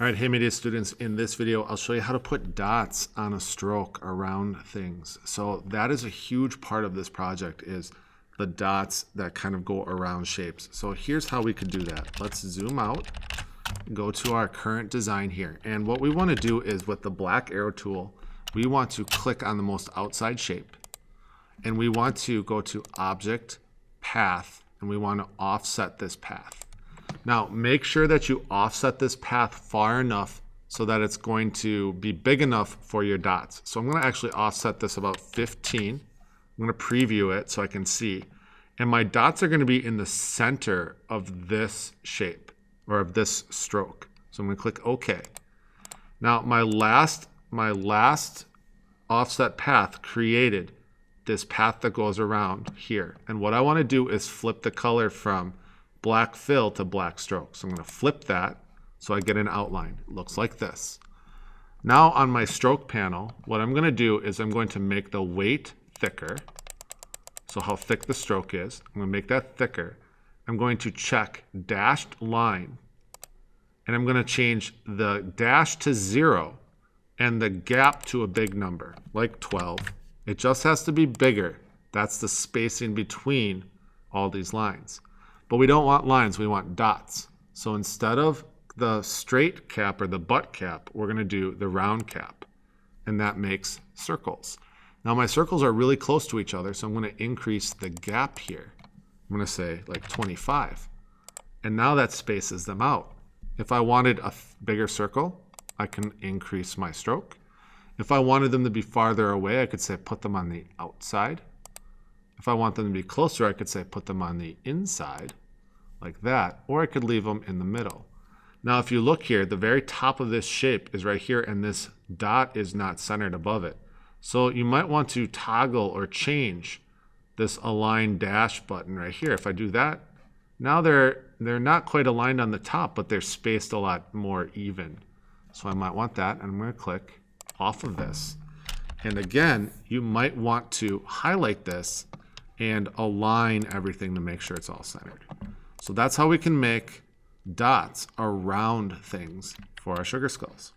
All right, hey media students, in this video, I'll show you how to put dots on a stroke around things. So that is a huge part of this project, is the dots that kind of go around shapes. So here's how we could do that. Let's zoom out, go to our current design here. And what we want to do is with the black arrow tool, we want to click on the most outside shape. And we want to go to Object, Path, and we want to offset this path. Now, make sure that you offset this path far enough so that it's going to be big enough for your dots. So I'm going to actually offset this about 15. I'm going to preview it so I can see. And my dots are going to be in the center of this shape, or of this stroke. So I'm going to click OK. Now, my last offset path created this path that goes around here. And what I want to do is flip the color from black fill to black stroke. So I'm going to flip that so I get an outline. It looks like this. Now on my stroke panel, what I'm going to do is I'm going to make the weight thicker. So how thick the stroke is, I'm going to make that thicker. I'm going to check dashed line, and I'm going to change the dash to 0 and the gap to a big number, like 12. It just has to be bigger. That's the spacing between all these lines. But we don't want lines, we want dots. So instead of the straight cap or the butt cap, we're going to do the round cap. And that makes circles. Now my circles are really close to each other, so I'm going to increase the gap here. I'm going to say like 25. And now that spaces them out. If I wanted a bigger circle, I can increase my stroke. If I wanted them to be farther away, I could say put them on the outside. If I want them to be closer, I could say put them on the inside, like that, or I could leave them in the middle. Now, if you look here, the very top of this shape is right here, and this dot is not centered above it. So you might want to toggle or change this align dash button right here. If I do that, now they're not quite aligned on the top, but they're spaced a lot more even. So I might want that, and I'm going to click off of this. And again, you might want to highlight this and align everything to make sure it's all centered. So that's how we can make dots around things for our sugar skulls.